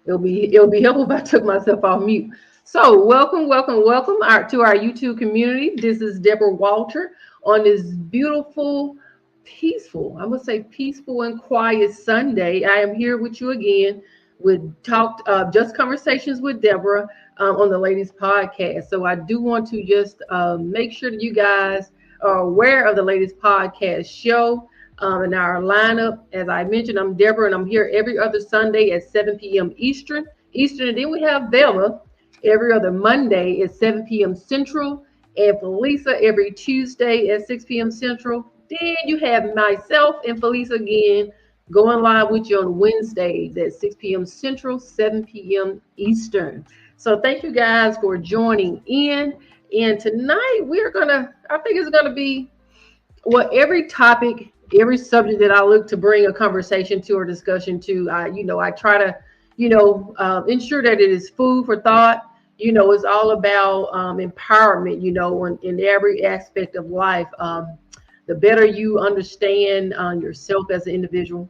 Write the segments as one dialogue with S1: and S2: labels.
S1: It'll be helpful if I took myself off mute. So to our YouTube community. This is Deborah Walter on this beautiful, peaceful, I would say peaceful and quiet Sunday. I am here with you again with just conversations with Deborah on the Ladies Podcast. So I do want to just make sure that you guys are aware of the Ladies Podcast show. In our lineup, as I mentioned, I'm Deborah, and I'm here every other Sunday at 7 p.m. Eastern, and then we have Velma every other Monday at 7 p.m. Central, and Felisa every Tuesday at 6 p.m. Central. Then you have myself and Felisa again going live with you on Wednesdays at 6 p.m. Central, 7 p.m. Eastern. So thank you guys for joining in. And tonight I think it's gonna be every topic, every subject that I look to bring a conversation to or discussion to, I try to, ensure that it is food for thought. It's all about empowerment, in every aspect of life. The better you understand yourself as an individual.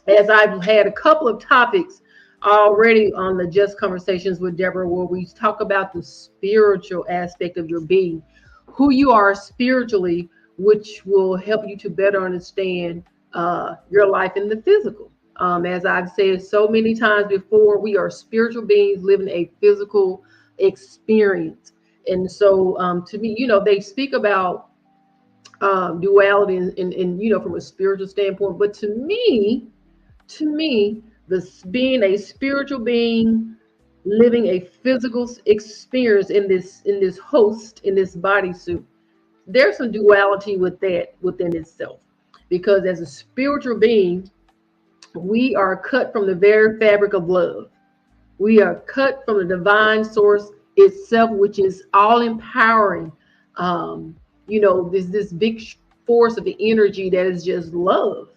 S1: As I've had a couple of topics already on the Just Conversations with Deborah, where we talk about the spiritual aspect of your being, who you are spiritually, which will help you to better understand your life in the physical. As I've said so many times before, we are spiritual beings living a physical experience. And so to me, they speak about duality from a spiritual standpoint. But to me, this being a spiritual being living a physical experience in this bodysuit, there's some duality with that within itself, because as a spiritual being, we are cut from the very fabric of love. We are cut from the divine source itself, which is all empowering. This big force of the energy that is just love.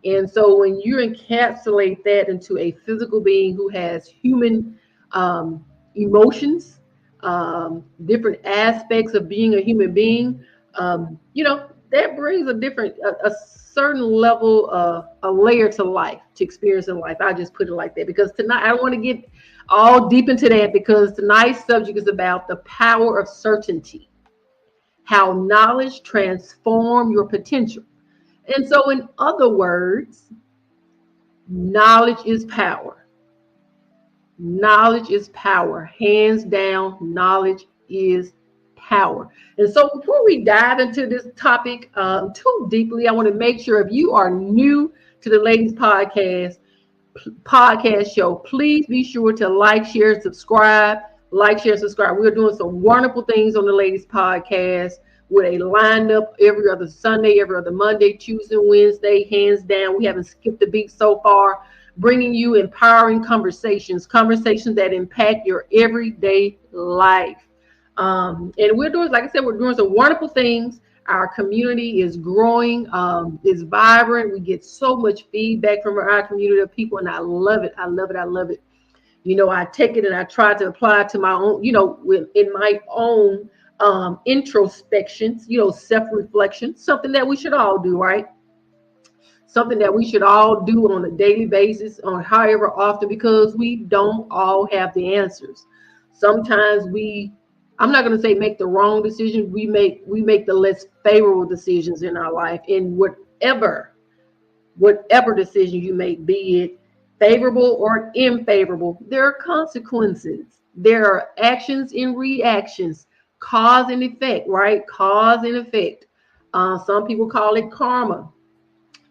S1: And so when you encapsulate that into a physical being who has human emotions, different aspects of being a human being, that brings a certain level of a layer to life, to experience in life. I just put it like that, because tonight I don't want to get all deep into that, because tonight's subject is about the power of certainty, how knowledge transform your potential. And so, in other words, knowledge is power. Knowledge is power. Hands down, knowledge is power. And so before we dive into this topic too deeply, I want to make sure, if you are new to the Ladies Podcast show, please be sure to like, share, subscribe. Like, share, subscribe. We're doing some wonderful things on the Ladies Podcast with a lineup every other Sunday, every other Monday, Tuesday, Wednesday. Hands down, we haven't skipped a beat so far. Bringing you empowering conversations that impact your everyday life. And we're doing, like I said, we're doing some wonderful things. Our community is growing, is vibrant. We get so much feedback from our community of people, and I love it. I love it. I love it. I take it and I try to apply it to my own, in my own introspections, self-reflection, something that we should all do, right? Something that we should all do on a daily basis, on however often, because we don't all have the answers. Sometimes I'm not going to say make the wrong decision. We make the less favorable decisions in our life, in whatever decision you make, be it favorable or unfavorable. There are consequences. There are actions and reactions, cause and effect, right? Cause and effect. Some people call it karma.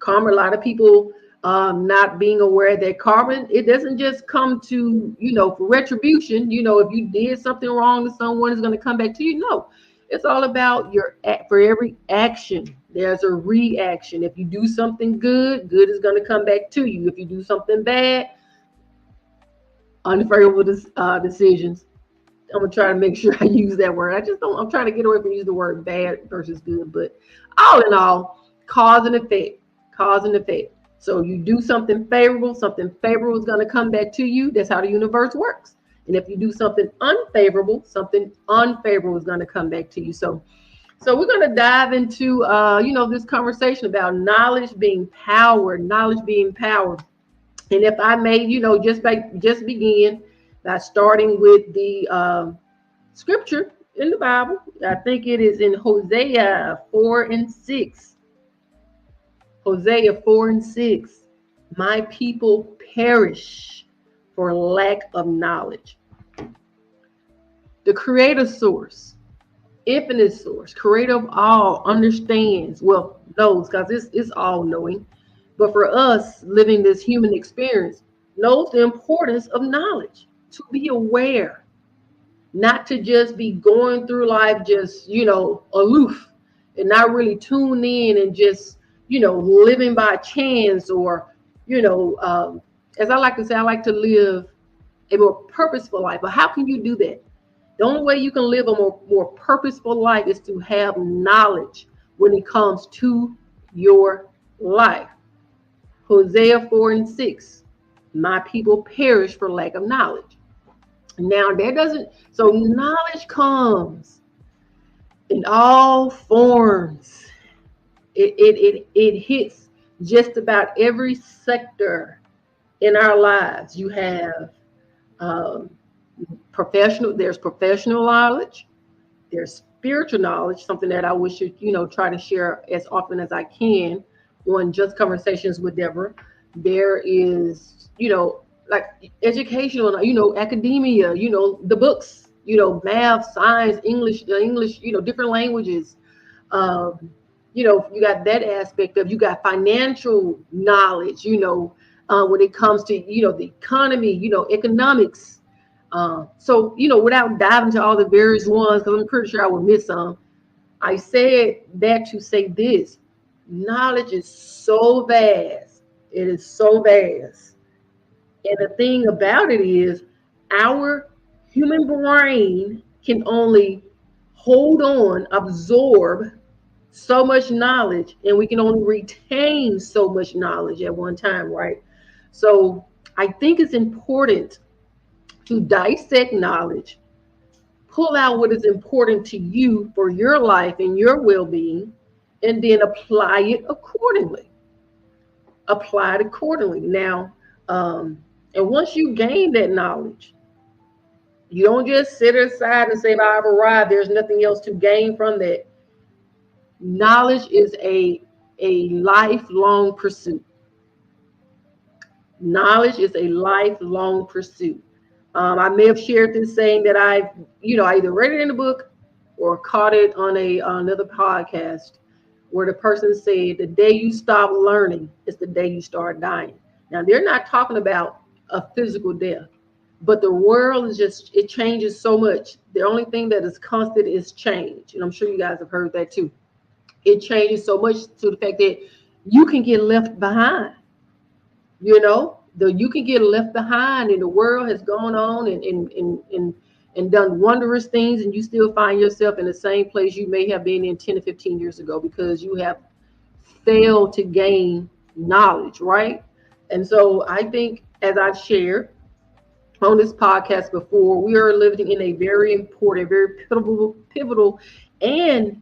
S1: A lot of people not being aware that karma, it doesn't just come to, for retribution. If you did something wrong to someone, it's going to come back to you. No, it's all about for every action, there's a reaction. If you do something good is going to come back to you. If you do something bad, unfavorable decisions. I'm going to try to make sure I use that word. I'm trying to get away from using the word bad versus good, but all in all, cause and effect. So you do something favorable is going to come back to you. That's how the universe works. And if you do something unfavorable is going to come back to you. So we're going to dive into, this conversation about knowledge being power. And if I may, just begin by starting with the scripture in the Bible. I think it is in Hosea 4:6. Hosea 4:6. My people perish for lack of knowledge. The creator source, infinite source, creator of all, understands, well, knows, because it's all knowing. But for us living this human experience, knows the importance of knowledge, to be aware, not to just be going through life just, aloof and not really tuned in and just, living by chance or, you know, um, as I like to say, I like to live a more purposeful life. But how can you do that? The only way you can live a more purposeful life is to have knowledge when it comes to your life. Hosea 4:6. My people perish for lack of knowledge. Now that doesn't, so knowledge comes in all forms. It hits just about every sector in our lives. You have um, there's professional knowledge, there's spiritual knowledge, something that I wish to, try to share as often as I can on Just Conversations with Deborah. There is, like educational, academia, the books, math, science, English, different languages. Um, you got that aspect of, you got financial knowledge, when it comes to, the economy, economics. So, without diving into all the various ones, because I'm pretty sure I would miss some, I said that to say this: knowledge is so vast. It is so vast. And the thing about it is, our human brain can only hold on, absorb so much knowledge, and we can only retain so much knowledge at one time, right? So I think it's important to dissect knowledge, pull out what is important to you for your life and your well-being, and then apply it accordingly. Apply it accordingly. Now, and once you gain that knowledge, you don't just sit aside and say, I've arrived, there's nothing else to gain from that. Knowledge is a lifelong pursuit. Knowledge is a lifelong pursuit. I may have shared this saying that I either read it in a book or caught it on another podcast, where the person said, the day you stop learning is the day you start dying. Now, they're not talking about a physical death, but the world is just, it changes so much. The only thing that is constant is change. And I'm sure you guys have heard that too. It changes so much to the fact that you can get left behind. You can get left behind, and the world has gone on and done wondrous things, and you still find yourself in the same place you may have been in 10 or 15 years ago, because you have failed to gain knowledge, right? And so I think, as I've shared on this podcast before, we are living in a very important, very pivotal and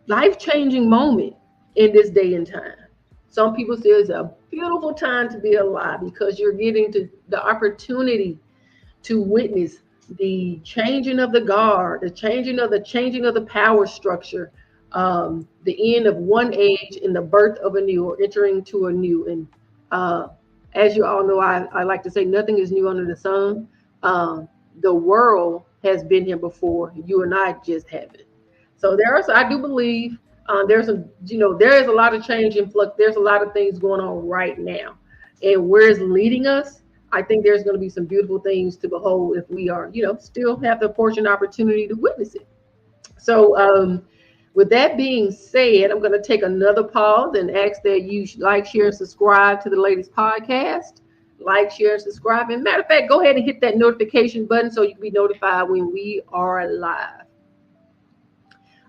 S1: life-changing moment in this day and time. Some people say it's a beautiful time to be alive, because you're getting to the opportunity to witness the changing of the guard, the changing of the power structure, the end of one age and the birth of a new, or entering to a new. And as you all know, I like to say nothing is new under the sun. The world has been here before. You and I just haven't. So I do believe there is a lot of change in flux. There's a lot of things going on right now, and where it's leading us, I think there's going to be some beautiful things to behold if we are, still have the fortune opportunity to witness it. So, with that being said, I'm going to take another pause and ask that you like, share, and subscribe to the Ladies Podcast. Like, share, and subscribe. And matter of fact, go ahead and hit that notification button so you can be notified when we are live.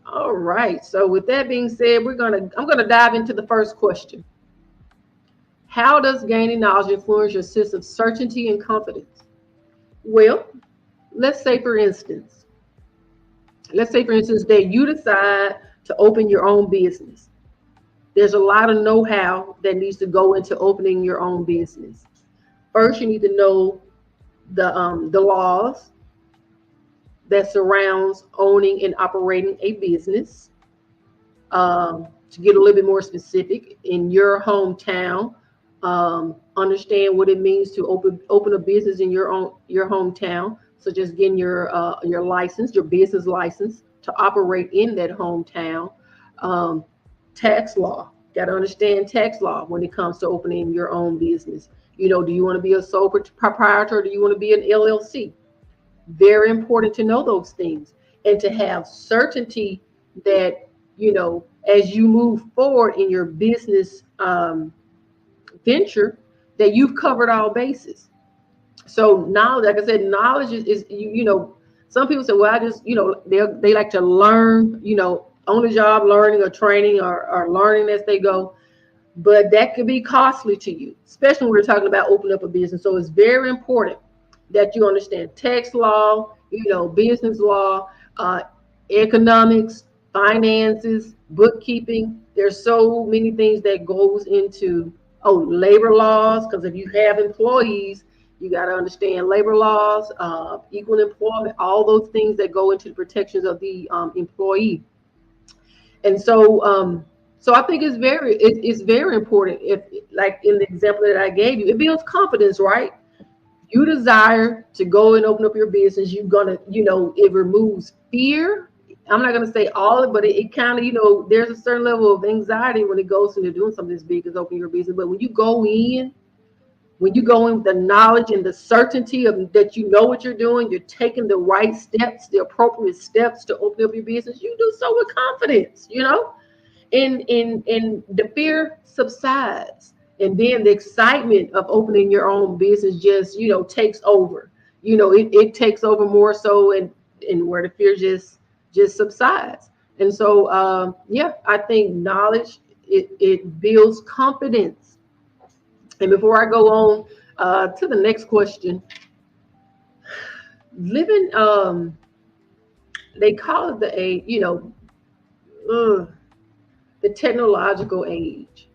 S1: All right. So with that being said, I'm gonna dive into the first question. How does gaining knowledge influence your sense of certainty and confidence? Well, let's say for instance that you decide to open your own business. there's a lot of know-how that needs to go into opening your own business. First, you need to know the laws that surrounds owning and operating a business. To get a little bit more specific, in your hometown, understand what it means to open a business in your hometown. So just getting your license, your business license to operate in that hometown. Um, Tax law. Got to understand tax law when it comes to opening your own business. Do you want to be a sole proprietor or do you want to be an LLC? Very important to know those things and to have certainty that, as you move forward in your business venture, that you've covered all bases. So knowledge, like I said, knowledge is some people say, well, I just, they like to learn, on the job learning or training or learning as they go. But that could be costly to you, especially when we're talking about opening up a business. So it's very important that you understand tax law, business law, economics, finances, bookkeeping. There's so many things that goes into labor laws, because if you have employees, you got to understand labor laws, equal employment, all those things that go into the protections of the employee. And so I think it's very important. If, like in the example that I gave you, it builds confidence, right? You desire to go and open up your business. You're gonna, it removes fear. I'm not gonna say all of it, but it kind of, there's a certain level of anxiety when it goes into doing something as big as opening your business. But when you go in with the knowledge and the certainty of that you know what you're doing, you're taking the right steps, the appropriate steps to open up your business, you do so with confidence, and the fear subsides, and then the excitement of opening your own business just takes over. It takes over more so, and where the fear just subsides. And so yeah, I think knowledge, it builds confidence. And before I go on to the next question, living they call it the technological age.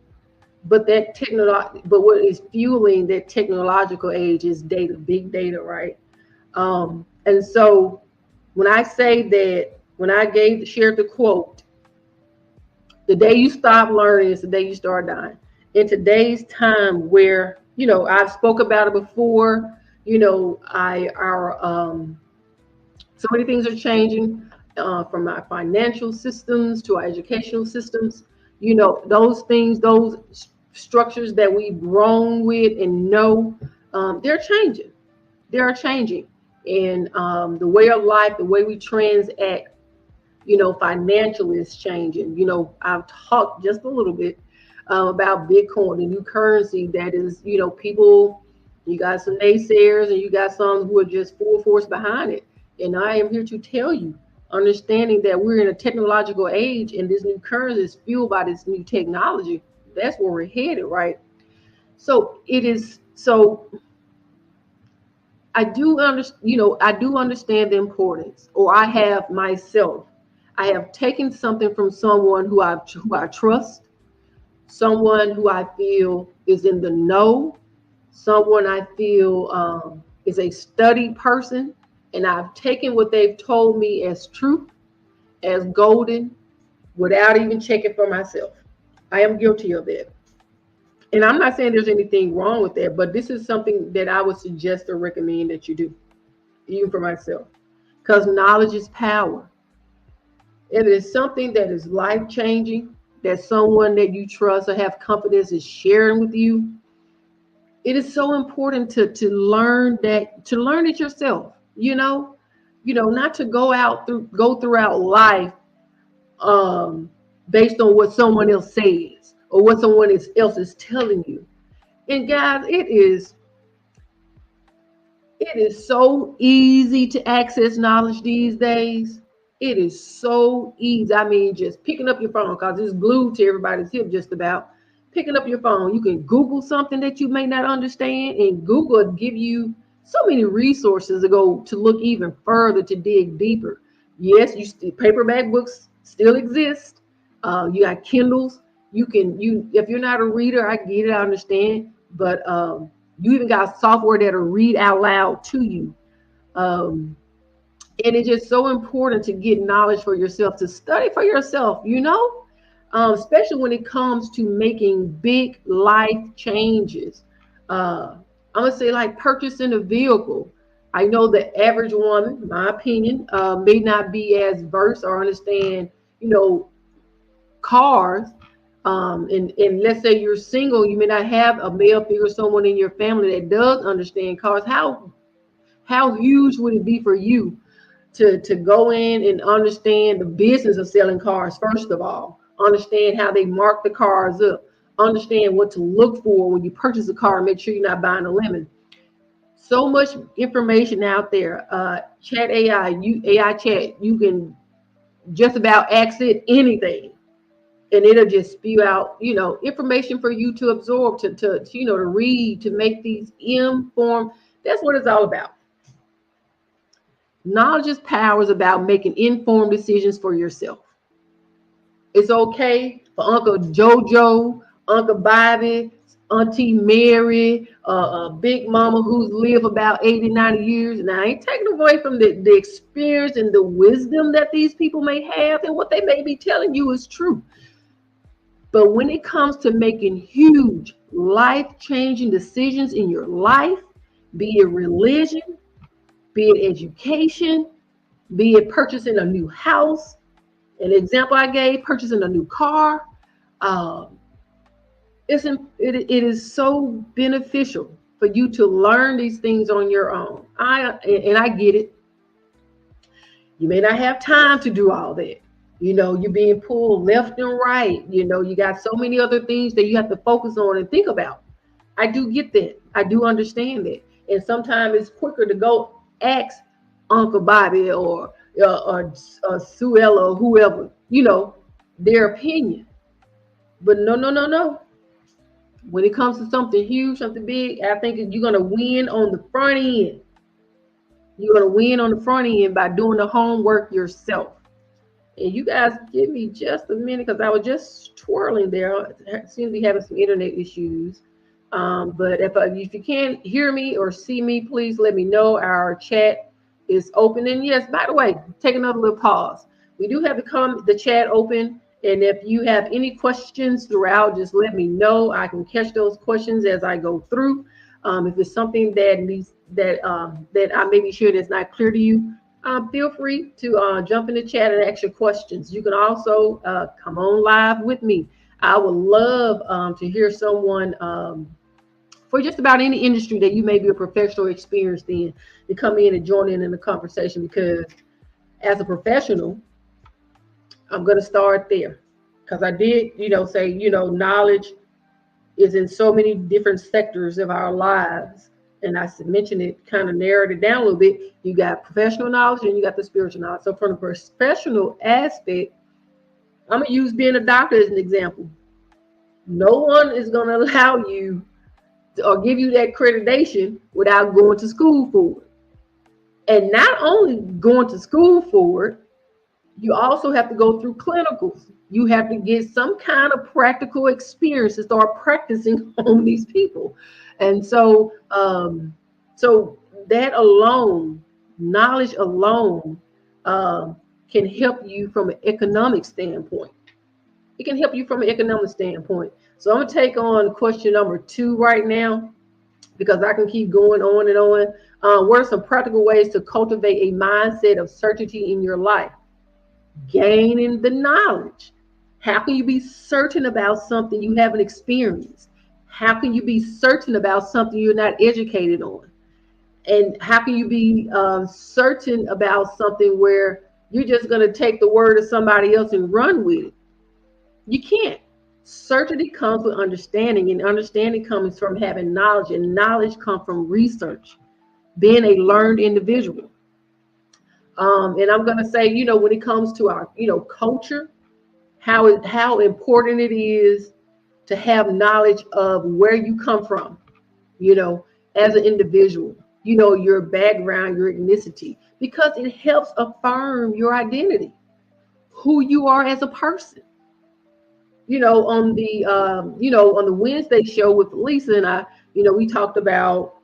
S1: But what is fueling that technological age is data, big data, right? And so when I say that, when I shared the quote, the day you stop learning is the day you start dying. In today's time, where I've spoke about it before, so many things are changing, from our financial systems to our educational systems. Those things, those structures that we've grown with and know, they're changing. They are changing. And the way of life, the way we transact, financially is changing. I've talked just a little bit about Bitcoin, the new currency that is, people, you got some naysayers and you got some who are just full force behind it. And I am here to tell you, understanding that we're in a technological age and this new currency is fueled by this new technology. That's where we're headed, right? So it is. So I do understand the importance, or I have myself. I have taken something from someone who I trust, someone who I feel is in the know, someone I feel is a studied person, and I've taken what they've told me as truth, as golden, without even checking for myself. I am guilty of that. And I'm not saying there's anything wrong with that, but this is something that I would suggest or recommend that you do, even for myself, because knowledge is power. If it is something that is life-changing, that someone that you trust or have confidence is sharing with you, it is so important to learn it yourself. Not to go throughout life based on what someone else says or what someone else is telling you. And guys, it is so easy to access knowledge these days. It is so easy. I mean, just picking up your phone, because it's glued to everybody's hip just about. Picking up your phone, you can Google something that you may not understand, and Google will give you so many resources to look even further, to dig deeper. Yes, paperback books still exist. You got Kindles. You if you're not a reader, I get it, I understand, but you even got software that'll read out loud to you. Um, and it's just so important to get knowledge for yourself, to study for yourself, especially when it comes to making big life changes. I'm gonna say like purchasing a vehicle. I know the average woman, my opinion, may not be as versed or understand, you know, cars. And let's say you're single, you may not have a male figure, someone in your family that does understand cars. How huge would it be for you to go in and understand the business of selling cars? First of all, understand how they mark the cars up, understand what to look for when you purchase a car, make sure you're not buying a lemon. So much information out there. Chat AI, AI chat, you can just about ask it anything, and it'll just spew out, information for you to absorb, to read, to make these informed. That's what it's all about. Knowledge is power, is about making informed decisions for yourself. It's okay for Uncle Jojo, Uncle Bobby, Auntie Mary, Big Mama who's lived about 80, 90 years. Now, I ain't taking away from the experience and the wisdom that these people may have, and what they may be telling you is true. But when it comes to making huge life-changing decisions in your life, be it religion, be it education, be it purchasing a new house, an example I gave, purchasing a new car, um, it is so beneficial for you to learn these things on your own. I get it. You may not have time to do all that. You're being pulled left and right. You got so many other things that you have to focus on and think about. I do get that. I do understand that. And sometimes it's quicker to go ask Uncle Bobby or Suella or whoever, their opinion. But no, no, no, no. When it comes to something huge, something big, I think you're going to win on the front end. You're going to win on the front end by doing the homework yourself. And you guys give me just a minute because I was just twirling there. I seem to be having some internet issues. But if you can't hear me or see me, please let me know. Our chat is open. And yes, by the way, take another little pause. We do have the chat open. And if you have any questions throughout, just let me know. I can catch those questions as I go through. If it's something that I may be sure that's not clear to you, feel free to jump in the chat and ask your questions. You can also come on live with me. I would love to hear someone for just about any industry that you may be a professional experienced in to come in and join in the conversation, because as a professional, I'm going to start there, because I did, say, knowledge is in so many different sectors of our lives. And I mentioned it, kind of narrowed it down a little bit. You got professional knowledge and you got the spiritual knowledge. So from the professional aspect, I'm going to use being a doctor as an example. No one is going to allow you or give you that accreditation without going to school for it. And not only going to school for it, you also have to go through clinicals. You have to get some kind of practical experience to start practicing on these people. And so that alone, knowledge alone, can help you from an economic standpoint. It can help you from an economic standpoint. So I'm going to take on question number 2 right now, because I can keep going on and on. What are some practical ways to cultivate a mindset of certainty in your life? Gaining the knowledge. How can you be certain about something you haven't experienced? How can you be certain about something you're not educated on? And how can you be certain about something where you're just going to take the word of somebody else and run with it? You can't. Certainty comes with understanding, and understanding comes from having knowledge, and knowledge comes from research, being a learned individual. And I'm going to say, when it comes to our, culture, how important it is to have knowledge of where you come from, as an individual, your background, your ethnicity, because it helps affirm your identity, who you are as a person. On the on the Wednesday show with Lisa and I, we talked about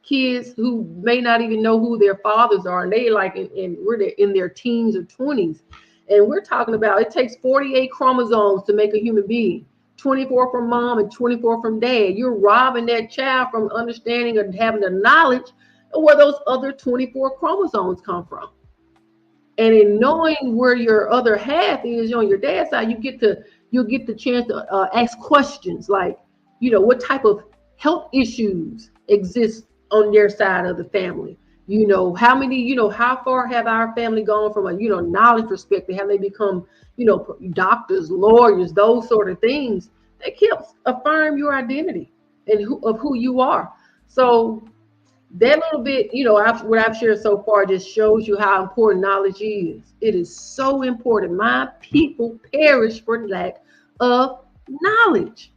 S1: kids who may not even know who their fathers are, and they like we're in their teens or 20s, and we're talking about it takes 48 chromosomes to make a human being, 24 from mom and 24 from dad. You're robbing that child from understanding and having the knowledge of where those other 24 chromosomes come from. And in knowing where your other half is on your dad's side, you'll get the chance to ask questions like, what type of health issues exist on their side of the family. How many, how far have our family gone from a, knowledge perspective? Have they become, doctors, lawyers, those sort of things that helps affirm your identity and of who you are. So that little bit, what I've shared so far just shows you how important knowledge is. It is so important. My people perish for lack of knowledge.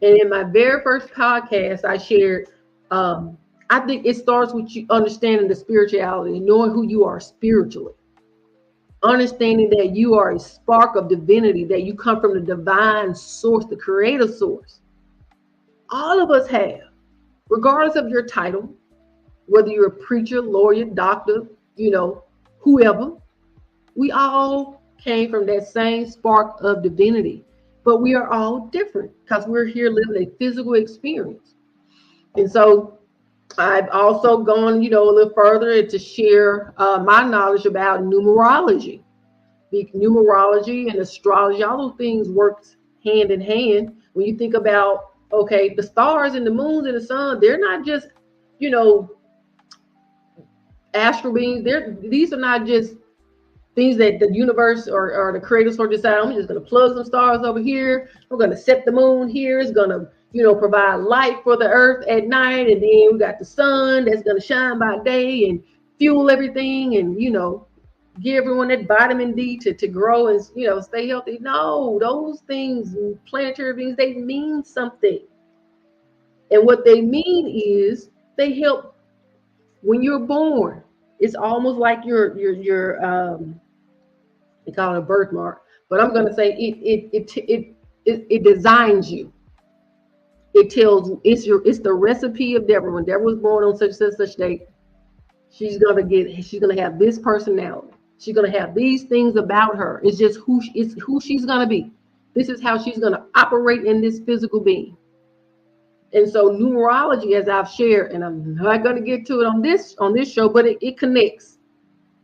S1: And in my very first podcast, I shared, I think it starts with you understanding the spirituality, knowing who you are spiritually, understanding that you are a spark of divinity, that you come from the divine source, the creator source. All of us have, regardless of your title, whether you're a preacher, lawyer, doctor, whoever, we all came from that same spark of divinity, but we are all different because we're here living a physical experience. And so I've also gone, a little further to share my knowledge about numerology. Numerology and astrology, all those things work hand in hand. When you think about, okay, the stars and the moons and the sun, they're not just, astral beings. These are not just things that the universe or the creator sort of decide. I'm just going to plug some stars over here. I'm going to set the moon here. It's going to, provide light for the earth at night. And then we got the sun that's going to shine by day and fuel everything and, give everyone that vitamin D to grow and, stay healthy. No, those things, planetary beings, they mean something. And what they mean is they help when you're born. It's almost like your they call it a birthmark, but I'm going to say it designs you. It tells it's the recipe of Deborah. When Deborah was born on such date, she's gonna have this personality. She's gonna have these things about her. It's just who she's gonna be. This is how she's gonna operate in this physical being. And so numerology, as I've shared, and I'm not gonna get to it on this show, but it connects.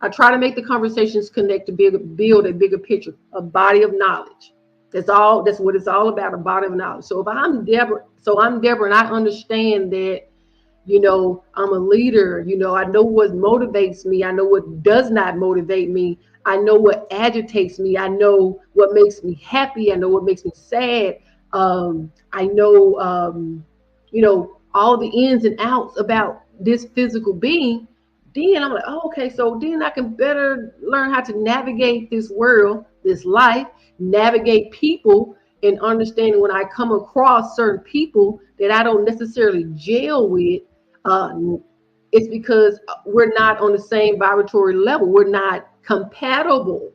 S1: I try to make the conversations connect to build a bigger picture, a body of knowledge. That's what it's all about, a body of knowledge. So if I'm Deborah, and I understand that, I'm a leader, I know what motivates me. I know what does not motivate me. I know what agitates me. I know what makes me happy. I know what makes me sad. I know, all the ins and outs about this physical being. Then I'm like, oh, okay, so then I can better learn how to navigate this world, this life, navigate people, and understanding when I come across certain people that I don't necessarily gel with, it's because we're not on the same vibratory level. We're not compatible.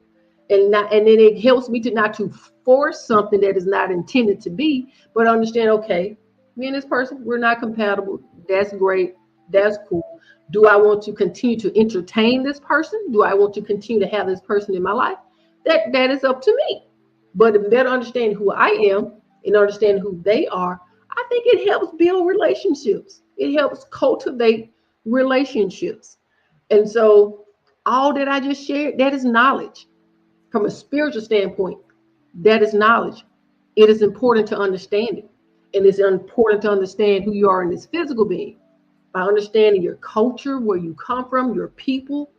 S1: And then it helps me not to force something that is not intended to be, but understand, okay, me and this person, we're not compatible. That's great. That's cool. Do I want to continue to entertain this person? Do I want to continue to have this person in my life? That is up to me. But to better understand who I am and understand who they are, I think it helps build relationships. It helps cultivate relationships. And so all that I just shared, that is knowledge. From a spiritual standpoint, that is knowledge. It is important to understand it. And it's important to understand who you are in this physical being. By understanding your culture, where you come from, your people,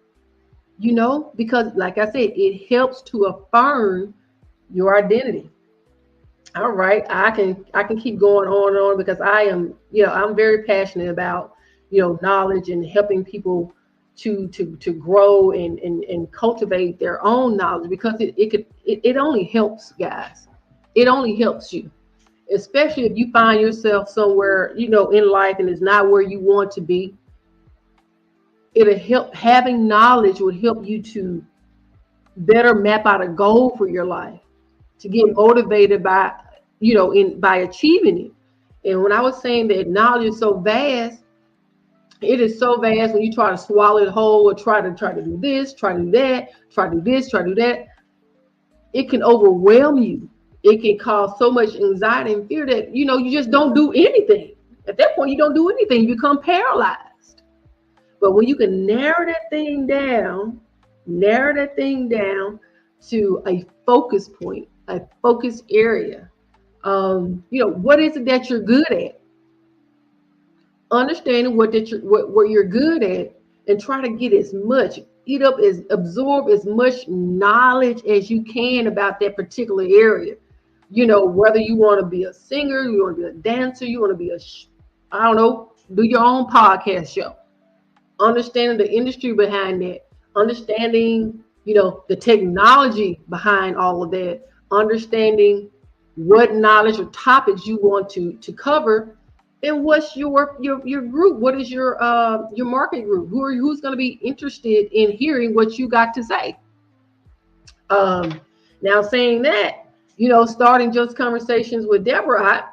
S1: because like I said, it helps to affirm your identity. All right, I can keep going on and on because I am, I'm very passionate about, knowledge and helping people to grow and cultivate their own knowledge, because it only helps, guys. It only helps you, especially if you find yourself somewhere, in life and it's not where you want to be. It'll help. Having knowledge will help you to better map out a goal for your life, to get motivated by, by achieving it. And when I was saying that knowledge is so vast, it is so vast when you try to swallow it whole, or try to do this, try to do that, try to do this, try to do that. It can overwhelm you. It can cause so much anxiety and fear that you just don't do anything. At that point, you don't do anything. You become paralyzed. But when you can narrow that thing down to a focus point, a focus area. What is it that you're good at? Understanding what you're good at, and try to get absorb as much knowledge as you can about that particular area. Whether you want to be a singer, you want to be a dancer, you want to be I don't know, do your own podcast show. Understanding the industry behind that, understanding, the technology behind all of that, understanding what knowledge or topics you want to cover, and what's your group? What is your market group? Who's going to be interested in hearing what you got to say? Now, saying that, starting just conversations with Deborah,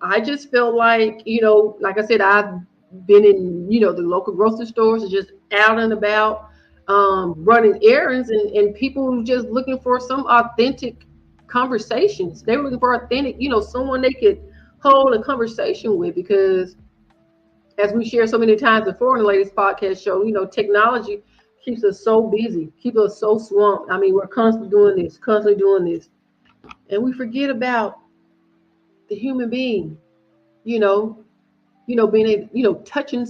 S1: I just felt like, like I said, I've been in, the local grocery stores, just out and about, running errands, and people just looking for some authentic conversations. They were looking for authentic, someone they could hold a conversation with, because as we shared so many times before in the latest podcast show, technology keeps us so busy, keeps us so swamped. I mean, we're constantly doing this, and we forget about the human being, being able, touching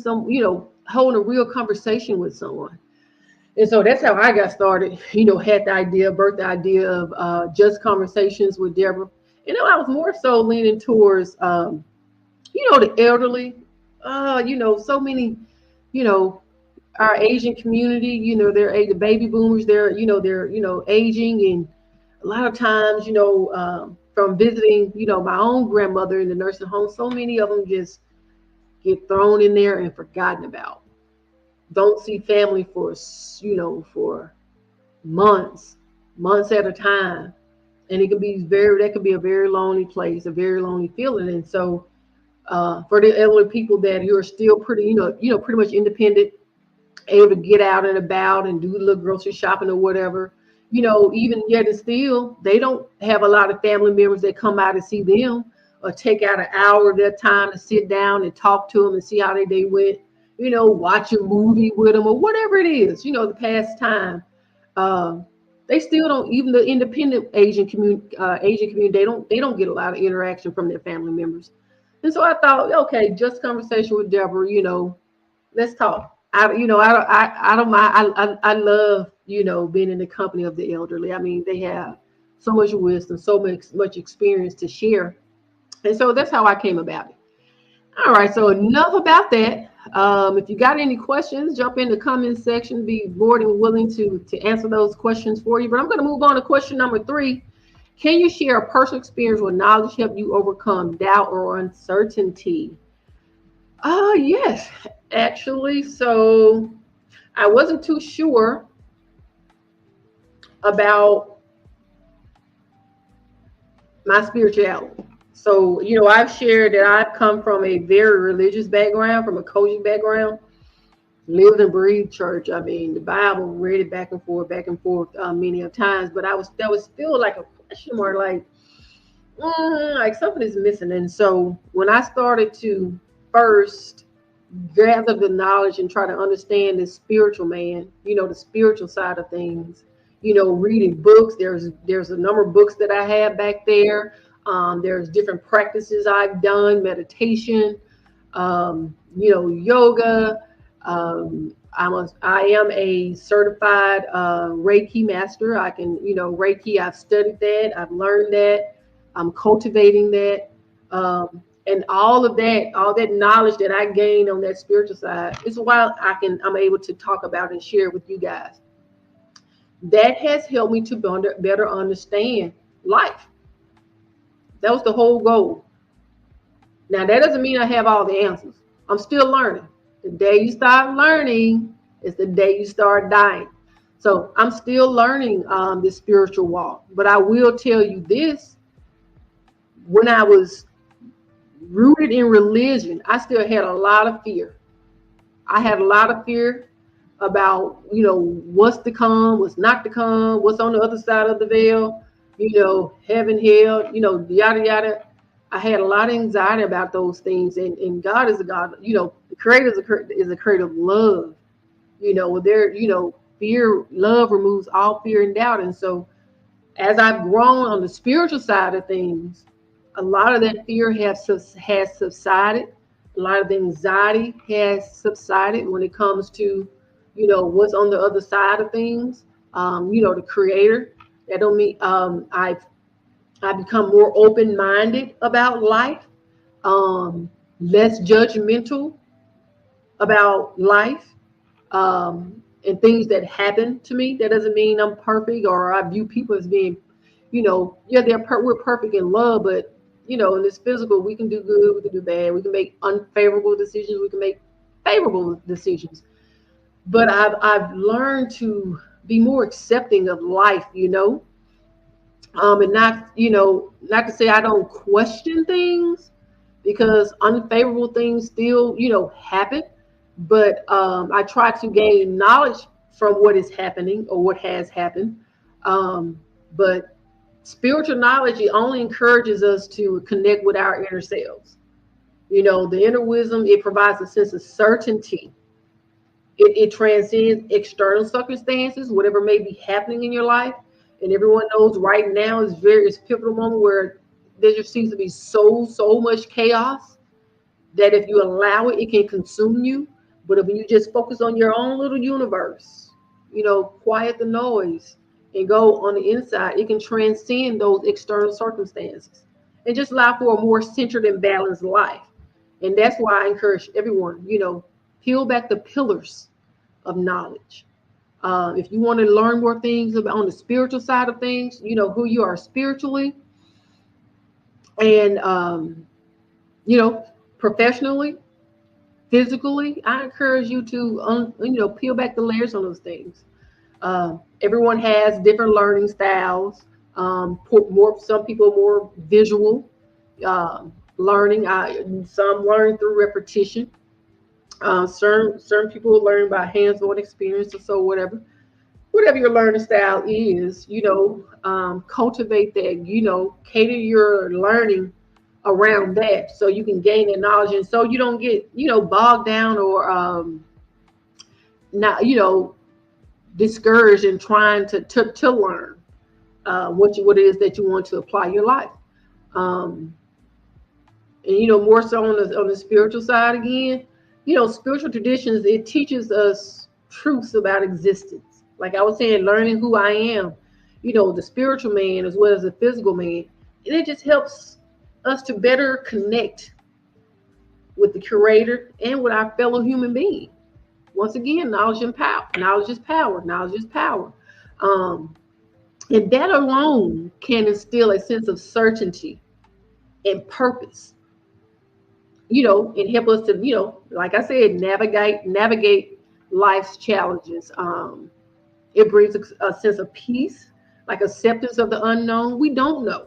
S1: holding a real conversation with someone. And so that's how I got started, had the idea, birthed the idea of just conversations with Deborah. I was more so leaning towards, the elderly, so many, our Asian community, they're the baby boomers, they're aging. And a lot of times, from visiting, my own grandmother in the nursing home, so many of them just get thrown in there and forgotten about. Don't see family for months at a time. And that could be a very lonely place, a very lonely feeling. And so, for the elderly people who are still pretty much independent, able to get out and about and do a little grocery shopping or whatever, even yet and still, they don't have a lot of family members that come out and see them, or take out an hour of their time to sit down and talk to them and see how their day went, watch a movie with them or whatever it is, the pastime. They still don't, even the independent Asian community, they don't get a lot of interaction from their family members. And so I thought, okay, just conversation with Deborah, let's talk. I don't mind. I love, being in the company of the elderly. I mean, they have so much wisdom, so much experience to share. And so that's how I came about it. All right, so enough about that. If you got any questions, jump in the comment section. Be more than willing to answer those questions for you. But I'm going to move on to question number 3. Can you share a personal experience where knowledge helped you overcome doubt or uncertainty? Yes, actually. So I wasn't too sure about my spirituality. So, I've shared that I've come from a very religious background, from a coaching background, lived and breathed church. I mean, the Bible, read it back and forth, many of times. But that was still like a question mark, like something is missing. And so when I started to first gather the knowledge and try to understand this spiritual man, the spiritual side of things, reading books, there's a number of books that I have back there. There's different practices I've done, meditation, yoga. I am a certified Reiki master. I can, Reiki, I've studied that. I've learned that. I'm cultivating that. And all that knowledge that I gained on that spiritual side is why I'm able to talk about and share with you guys. That has helped me to better understand life. That was the whole goal. Now, that doesn't mean I have all the answers. I'm still learning. The day you start learning is the day you start dying. So I'm still learning this spiritual walk. But I will tell you this: when I was rooted in religion, I still had a lot of fear. I had a lot of fear about, what's to come, what's not to come, what's on the other side of the veil, heaven, hell, yada, yada. I had a lot of anxiety about those things. And God is a God, the creator is a creator of love. Fear, love removes all fear and doubt. And so as I've grown on the spiritual side of things, a lot of that fear has subsided. A lot of the anxiety has subsided when it comes to, what's on the other side of things. The Creator. That don't mean I become more open minded about life, less judgmental about life, and things that happen to me. That doesn't mean I'm perfect or I view people as being, yeah, we're perfect in love, but in this physical, we can do good, we can do bad, we can make unfavorable decisions, we can make favorable decisions. But I've learned to be more accepting of life, and not to say I don't question things, because unfavorable things still, happen. But I try to gain knowledge from what is happening or what has happened. But spiritual knowledge, it only encourages us to connect with our inner selves. The inner wisdom, it provides a sense of certainty. It transcends external circumstances, whatever may be happening in your life. And everyone knows right now is it's pivotal moment where there just seems to be so much chaos that if you allow it, it can consume you. But if you just focus on your own little universe, quiet the noise and go on the inside, it can transcend those external circumstances and just allow for a more centered and balanced life. And that's why I encourage everyone, peel back the pillars of knowledge. If you want to learn more things about on the spiritual side of things, who you are spiritually and, professionally, physically, I encourage you to, peel back the layers on those things. Everyone has different learning styles. Some people are more visual learning. Some learn through repetition. Certain people learn by hands-on experience, or so whatever your learning style is. Cultivate that. Cater your learning around that, so you can gain that knowledge, and so you don't get bogged down or not discouraged in trying to learn what it is that you want to apply your life. um, and more so on the spiritual side again, spiritual traditions, it teaches us truths about existence. Like I was saying, learning who I am, the spiritual man as well as the physical man, and it just helps us to better connect with the Creator and with our fellow human being. Once again, knowledge and power. Knowledge is power. Knowledge is power. Um, and that alone can instill a sense of certainty and purpose, and help us to, like I said, navigate life's challenges. It brings a sense of peace, like acceptance of the unknown. We don't know.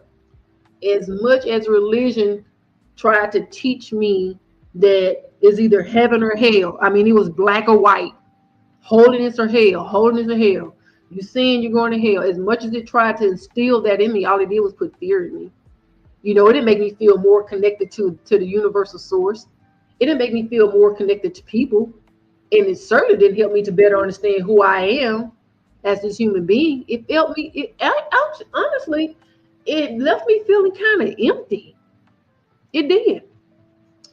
S1: As much as religion tried to teach me that is either heaven or hell. I mean, it was black or white, holiness or hell, holiness or hell. You sin, you're going to hell. As much as it tried to instill that in me, all it did was put fear in me. It didn't make me feel more connected to the universal source. It didn't make me feel more connected to people. And it certainly didn't help me to better understand who I am as this human being. It felt me, honestly, it left me feeling kind of empty. It did.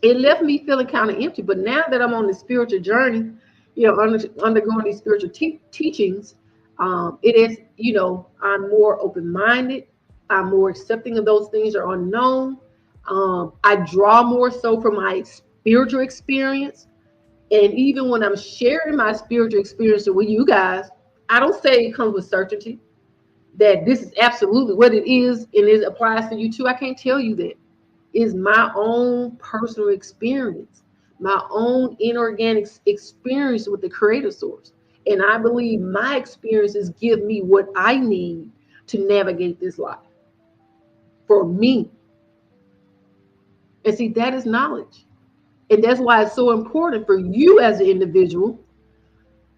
S1: It left me feeling kind of empty. But now that I'm on this spiritual journey, undergoing these spiritual teachings, it is, I'm more open-minded. I'm more accepting of those things that are unknown. I draw more so from my spiritual experience. And even when I'm sharing my spiritual experience with you guys, I don't say it comes with certainty that this is absolutely what it is and it applies to you too. I can't tell you that. It's my own personal experience, my own inorganic experience with the creator source. And I believe my experiences give me what I need to navigate this life for me. And see, that is knowledge. And that's why it's so important for you as an individual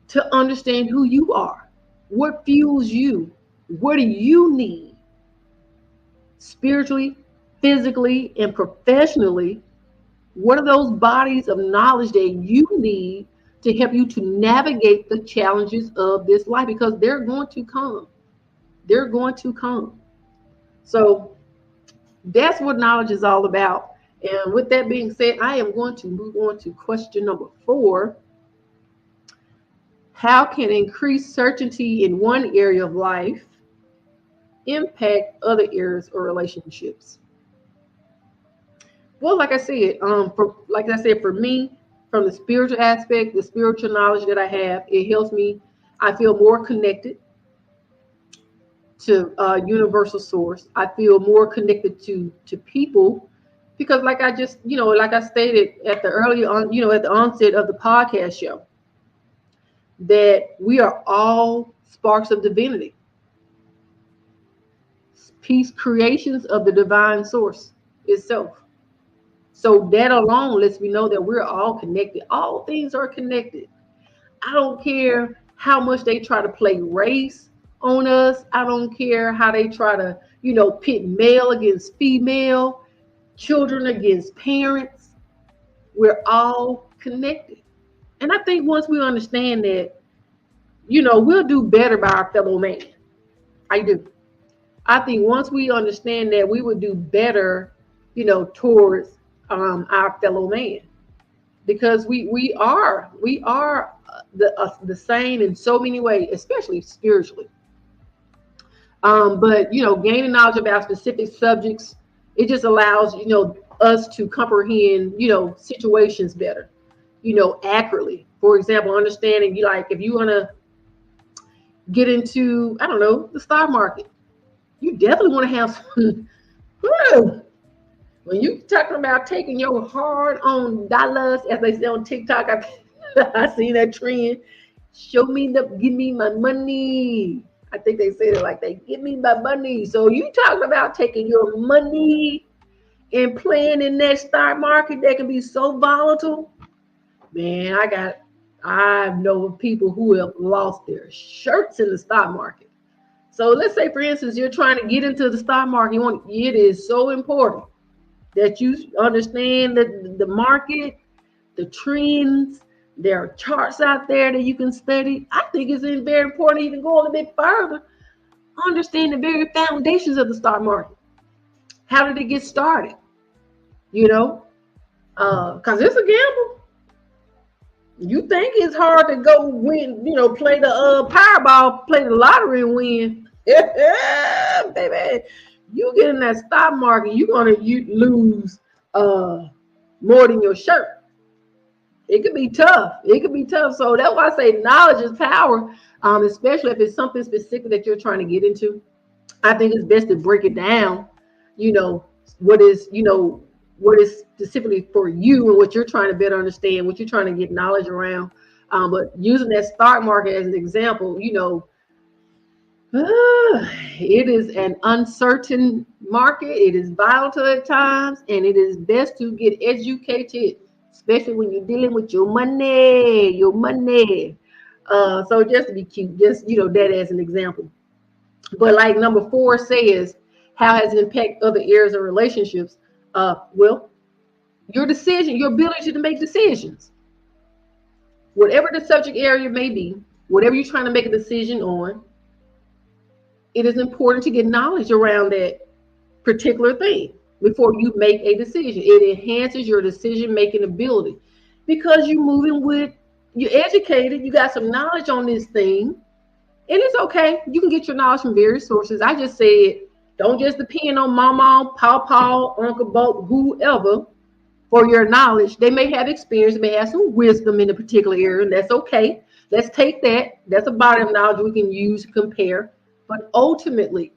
S1: to understand who you are, what fuels you, what do you need spiritually, physically, and professionally. What are those bodies of knowledge that you need to help you to navigate the challenges of this life? Because they're going to come. They're going to come. So that's what knowledge is all about. And with that being said, I am going to move on to question number 4. How can increased certainty in one area of life impact other areas or relationships? Well, like I said, for me, from the spiritual aspect, the spiritual knowledge that I have, it helps me. I feel more connected to universal source. I feel more connected to people because, like I just, like I stated at the early on, at the onset of the podcast show, that we are all sparks of divinity, peace creations of the divine source itself. So that alone lets me know that we're all connected. All things are connected. I don't care how much they try to play race on us. I don't care how they try to, pit male against female, children against parents. We're all connected. And I think once we understand that, we'll do better by our fellow man. I do. I think once we understand that, we would do better, towards our fellow man, because we are the same in so many ways, especially spiritually. But gaining knowledge about specific subjects, it just allows us to comprehend situations better, accurately. For example, understanding if you want to get into, I don't know, the stock market, you definitely want to have some. When you talking about taking your hard-earned dollars, as they say on TikTok, I seen that trend. Give me my money. I think they say it like that. Give me my money. So you talking about taking your money and playing in that stock market that can be so volatile? Man, I know people who have lost their shirts in the stock market. So let's say, for instance, you're trying to get into the stock market. It is so important that you understand the market, the trends. There are charts out there that you can study. I think it's very important to even go a little bit further. Understand the very foundations of the stock market. How did it get started? Because it's a gamble. You think it's hard to go win, play the Powerball, play the lottery and win. Baby, you get in that stock market, you're going to lose more than your shirt. It could be tough. So that's why I say knowledge is power, especially if it's something specific that you're trying to get into. I think it's best to break it down, what is specifically for you and what you're trying to better understand, what you're trying to get knowledge around. But using that stock market as an example, it is an uncertain market. It is volatile at times, and it is best to get educated, especially when you're dealing with your money. So just to be cute, just that as an example. But like number 4 says, how has it impacted other areas of relationships? Well, your ability to make decisions, whatever the subject area may be, whatever you're trying to make a decision on, it is important to get knowledge around that particular thing before you make a decision. It enhances your decision-making ability because you're educated, you got some knowledge on this thing, and it's okay. You can get your knowledge from various sources. I just said, don't just depend on mama, pawpaw, Uncle Bo, whoever for your knowledge. They may have experience, they may have some wisdom in a particular area, and that's okay. Let's take that. That's a body of knowledge we can use to compare. But ultimately,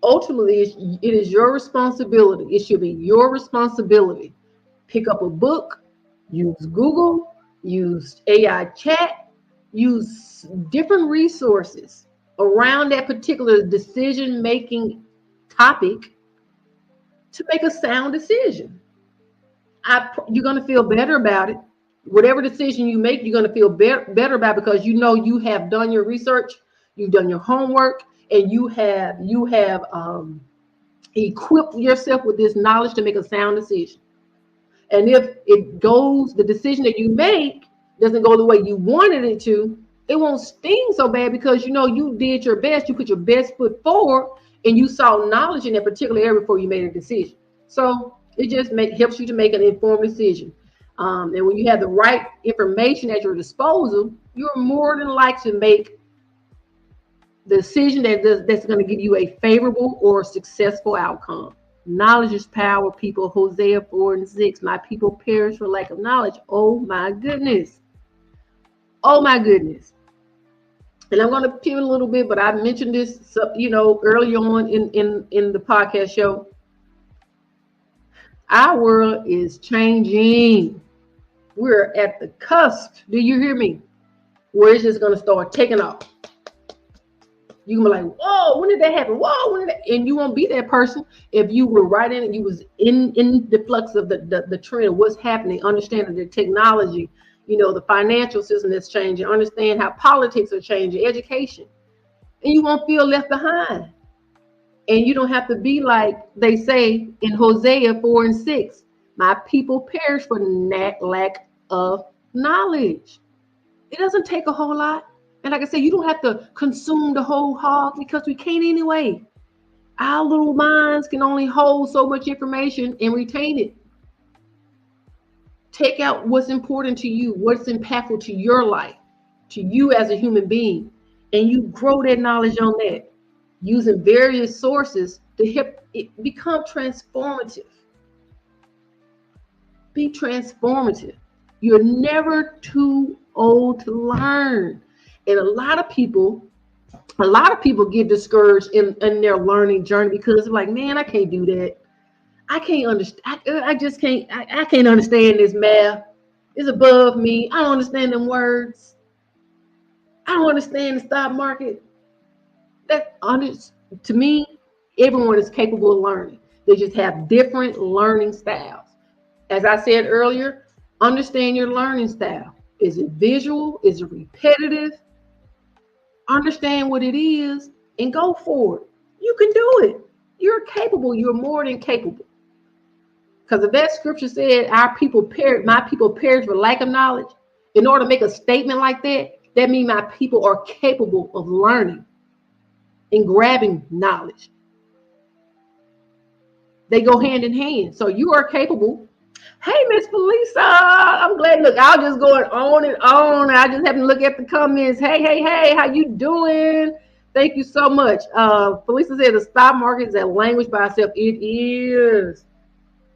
S1: it is your responsibility. It should be your responsibility. Pick up a book, use Google, use AI chat, use different resources around that particular decision making topic to make a sound decision. You're going to feel better about it. Whatever decision you make, you're going to feel better about it, because you know you have done your research, you've done your homework, and you have equipped yourself with this knowledge to make a sound decision. And if the decision that you make doesn't go the way you wanted it to, it won't sting so bad, because you know you did your best, you put your best foot forward, and you saw knowledge in that particular area before you made a decision. So it just helps you to make an informed decision. And when you have the right information at your disposal, you're more than likely to make the decision that's going to give you a favorable or successful outcome. Knowledge is power, people. Hosea 4:6. My people perish for lack of knowledge. Oh my goodness. Oh my goodness. And I'm going to pivot a little bit, but I mentioned this, early on in the podcast show. Our world is changing. We're at the cusp. Do you hear me? Where it's just going to start taking off. You can be like, whoa, when did that happen? Whoa, when did that? And you won't be that person if you were right in it. You was in the flux of the trend of what's happening, understanding the technology, the financial system that's changing, understand how politics are changing, education. And you won't feel left behind. And you don't have to be like they say in Hosea 4:6. My people perish for lack of knowledge. It doesn't take a whole lot. And like I said, you don't have to consume the whole hog, because we can't anyway. Our little minds can only hold so much information and retain it. Take out what's important to you, what's impactful to your life, to you as a human being, and you grow that knowledge on that, using various sources to help it become transformative. Be transformative. You're never too old to learn. And a lot of people get discouraged in their learning journey, because they're like, man, I can't do that. I can't understand. I can't understand this math. It's above me. I don't understand them words. I don't understand the stock market. To me, everyone is capable of learning. They just have different learning styles. As I said earlier, understand your learning style. Is it visual? Is it repetitive? Understand what it is and go for it. You can do it. You're capable. You're more than capable. Because if that scripture said, my people perish for lack of knowledge, in order to make a statement like that, that means my people are capable of learning and grabbing knowledge. They go hand in hand. So you are capable. Hey, Miss Felisa, I'm glad. Look, I was just going on and on. I just happened to look at the comments. Hey, how you doing? Thank you so much. Felisa said the stock market is a language by itself. It is.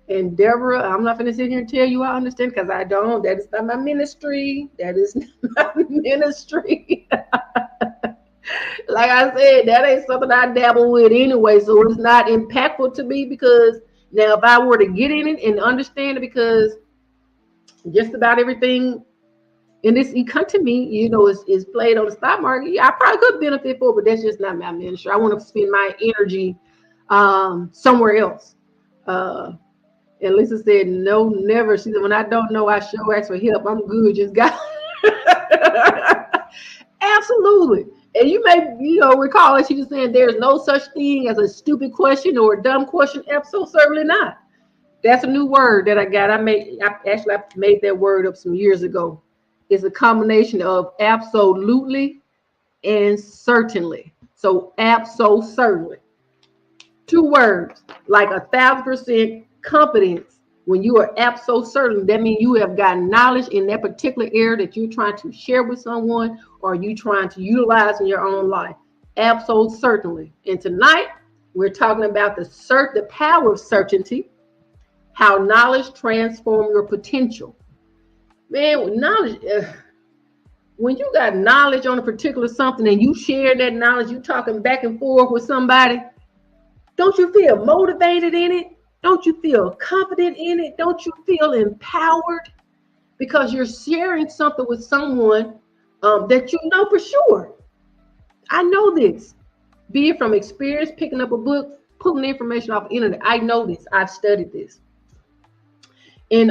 S1: And Deborah, I'm not going to sit here and tell you I understand, because I don't. That is not my ministry. That is not my ministry. Like I said, that ain't something I dabble with anyway. So it's not impactful to me, because now if I were to get in it and understand it, because just about everything in this economy, is played on the stock market, I probably could benefit for it, but that's just not my ministry. I want to spend my energy somewhere else. And Lisa said, no, never. She said, when I don't know, I sure ask for help. I'm good. Just got absolutely. And you may, recall that she was saying there's no such thing as a stupid question or a dumb question. Absolutely, certainly not. That's a new word that I got. I made that word up some years ago. It's a combination of absolutely and certainly. So certainly. 2 words, like 1,000% confidence. When you are absolutely certain, that means you have got knowledge in that particular area that you're trying to share with someone, or you trying to utilize in your own life. Absolutely certainly. And tonight we're talking about the power of certainty, how knowledge transforms your potential. Man, with knowledge, when you got knowledge on a particular something and you share that knowledge, you talking back and forth with somebody, don't you feel motivated in it? Don't you feel confident in it? Don't you feel empowered? Because you're sharing something with someone that you know for sure. I know this. Be it from experience, picking up a book, pulling information off the internet. I know this. I've studied this. And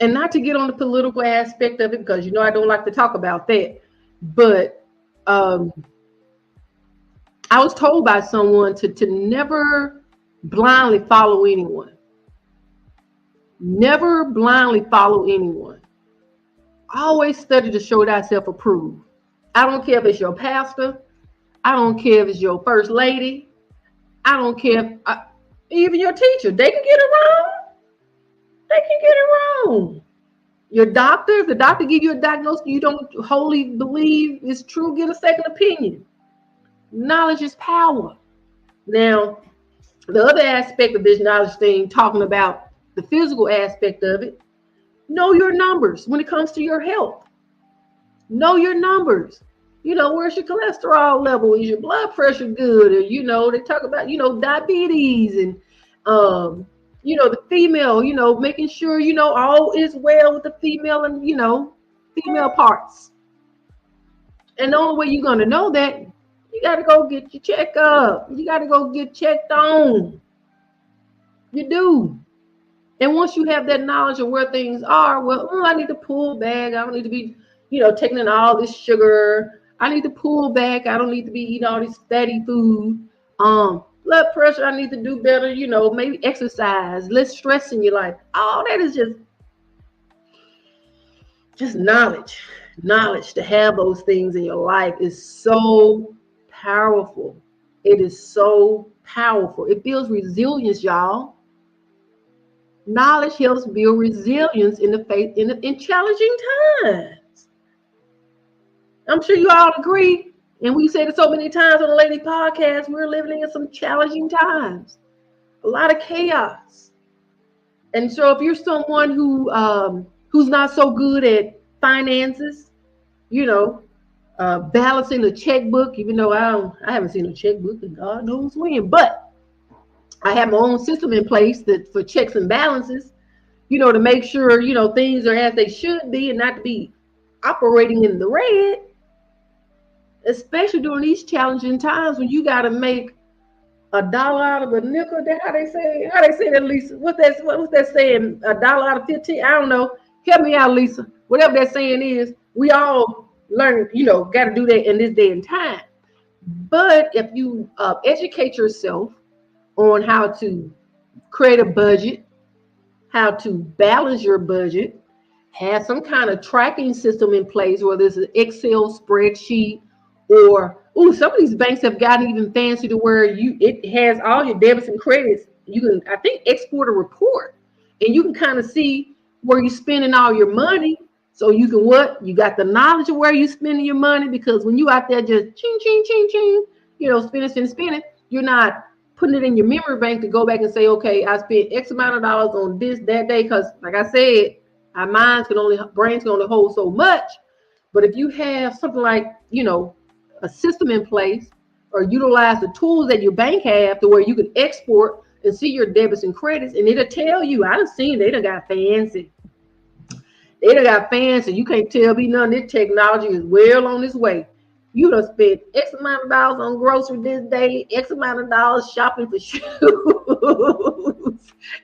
S1: not to get on the political aspect of it, because I don't like to talk about that. But um, I was told by someone to never blindly follow anyone. Never blindly follow anyone. Always study to show thyself approved. I don't care if it's your pastor. I don't care if it's your first lady. I don't care if even your teacher. They can get it wrong. They can get it wrong. Your doctor, if the doctor give you a diagnosis you don't wholly believe is true, get a second opinion. Knowledge is power. Now, the other aspect of this knowledge thing, talking about the physical aspect of it, know your numbers when it comes to your health. Know your numbers. Where's your cholesterol level? Is your blood pressure good? Or, they talk about, diabetes and, the female, making sure, all is well with the female and, female parts. And the only way you're going to know that, you got to go get your checkup. You got to go get checked on. You do. And once you have that knowledge of where things are, well, I need to pull back. I don't need to be, taking in all this sugar. I need to pull back. I don't need to be eating all this fatty food. Blood pressure, I need to do better, maybe exercise, less stress in your life. All that is just knowledge. Knowledge. To have those things in your life is so powerful. It is so powerful. It builds resilience, y'all. Knowledge helps build resilience in the face in challenging times. I'm sure you all agree, and we said it so many times on the Lady Podcast. We're living in some challenging times, a lot of chaos. And so, if you're someone who's not so good at finances, balancing a checkbook, even though I haven't seen a checkbook and God knows when, but I have my own system in place for checks and balances, to make sure, things are as they should be and not to be operating in the red, especially during these challenging times when you got to make $1 out of a nickel. How they say that, Lisa? What's that saying? $1 out of 15? I don't know. Help me out, Lisa. Whatever that saying is, we all learn, got to do that in this day and time. But if you educate yourself on how to create a budget, how to balance your budget, have some kind of tracking system in place, whether it's an Excel spreadsheet or some of these banks have gotten even fancy to where it has all your debits and credits. You can, I think, export a report and you can kind of see where you're spending all your money. So you can you got the knowledge of where you're spending your money, because when you out there just ching, ching, ching, ching, spending, you're not putting it in your memory bank to go back and say, okay, I spent X amount of dollars on this, that day. Because like I said, our brains can only hold so much. But if you have something like, a system in place, or utilize the tools that your bank have to where you can export and see your debits and credits, and it'll tell you. I done seen they done got fancy. They done got fancy. You can't tell me none of this technology is well on its way. You done spent X amount of dollars on groceries this day, X amount of dollars shopping for shoes.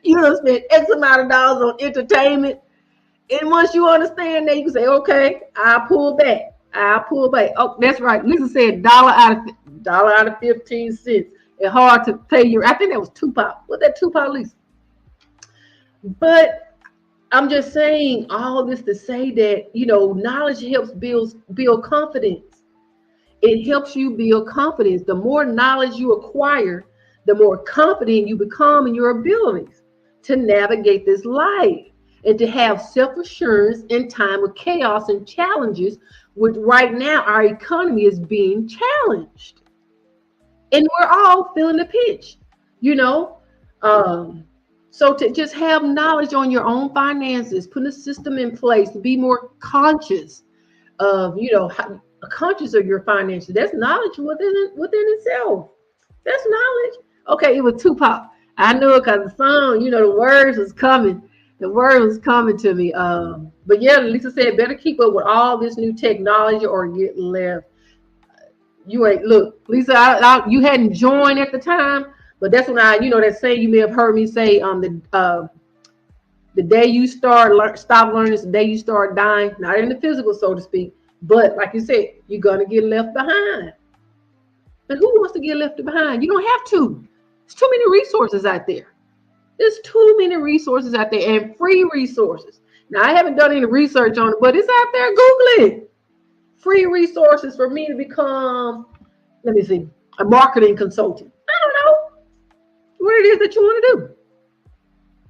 S1: You done spent X amount of dollars on entertainment. And once you understand that, you can say, okay, I'll pull back. Oh, that's right. Lisa said dollar out of 15 cents. It's hard to pay your. I think that was Tupac. What's that Tupac, Lisa? But I'm just saying all this to say that, knowledge helps build confidence. It helps you build confidence. The more knowledge you acquire, the more confident you become in your abilities to navigate this life and to have self-assurance in time of chaos and challenges, which right now our economy is being challenged. And we're all feeling the pinch, So to just have knowledge on your own finances, put a system in place to be more conscious of, conscious of your finances. That's knowledge within itself. That's knowledge. Okay, it was Tupac. I knew it because the song, the words was coming. The word was coming to me. But yeah, Lisa said, better keep up with all this new technology or get left. You ain't look, Lisa. You hadn't joined at the time, but that's when that saying you may have heard me say. The day you stop learning is the day you start dying. Not in the physical, so to speak, but like you said, you're gonna get left behind. And who wants to get left behind? You don't have to. There's too many resources out there. There's too many resources out there and free resources. Now, I haven't done any research on it, but it's out there. Google it. Free resources for me to become, let me see, a marketing consultant. I don't know what it is that you want to do.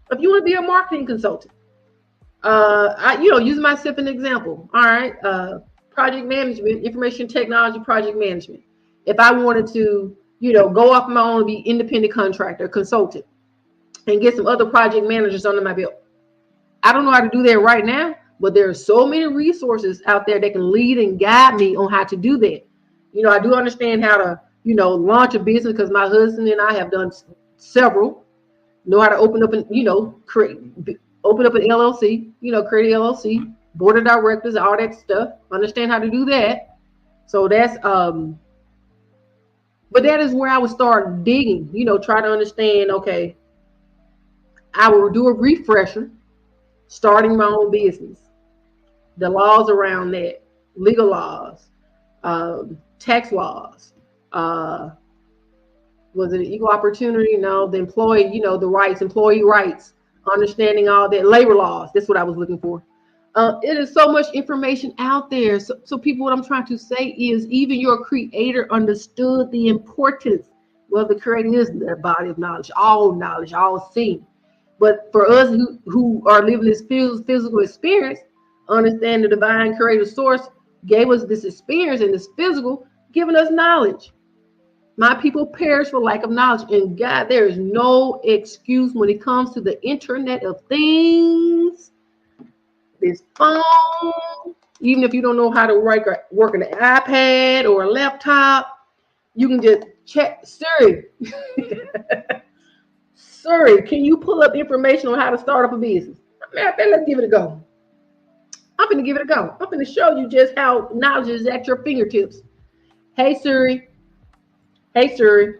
S1: If you want to be a marketing consultant, use myself as an example. All right, project management, information technology, project management. If I wanted to, go off my own and be independent contractor, consultant, and get some other project managers under my belt. I don't know how to do that right now, but there are so many resources out there that can lead and guide me on how to do that. I do understand how to, launch a business because my husband and I have done several. Know how to open up open up an LLC, create an LLC, board of directors, all that stuff. Understand how to do that. So that's but that is where I would start digging, try to understand, okay, I will do a refresher, starting my own business, the laws around that, legal laws, tax laws, was it equal opportunity? No, the employee, the rights, employee rights, understanding all that, labor laws. That's what I was looking for. It is so much information out there. So people, what I'm trying to say is even your creator understood the importance. Well, the creator is their body of knowledge, all seen. But for us who are living this physical experience, understand the divine creative source gave us this experience and this physical, giving us knowledge. My people perish for lack of knowledge. And God, there is no excuse when it comes to the Internet of Things, this phone, even if you don't know how to work an iPad or a laptop, you can just check Siri. Siri, can you pull up information on how to start up a business? Let's give it a go. I'm going to give it a go. I'm going to show you just how knowledge is at your fingertips. Hey, Siri. Hey, Siri.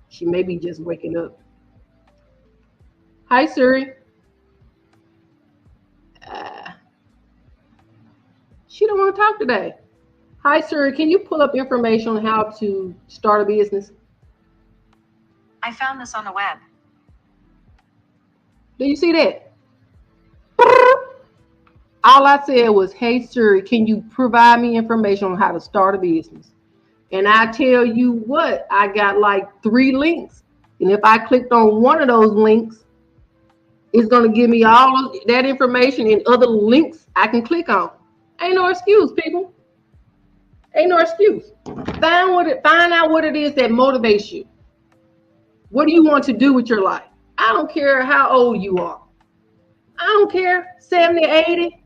S1: She may be just waking up. Hi, Siri. She don't want to talk today. Hi, Siri. Can you pull up information on how to start a business?
S2: I found this on the web.
S1: Do you see that? All I said was, hey, Siri, can you provide me information on how to start a business? And I tell you what, I got like 3 links. And if I clicked on one of those links, it's going to give me all of that information and other links I can click on. Ain't no excuse, people. Ain't no excuse. Find out what it is that motivates you. What do you want to do with your life? I don't care how old you are. I don't care, 70, 80.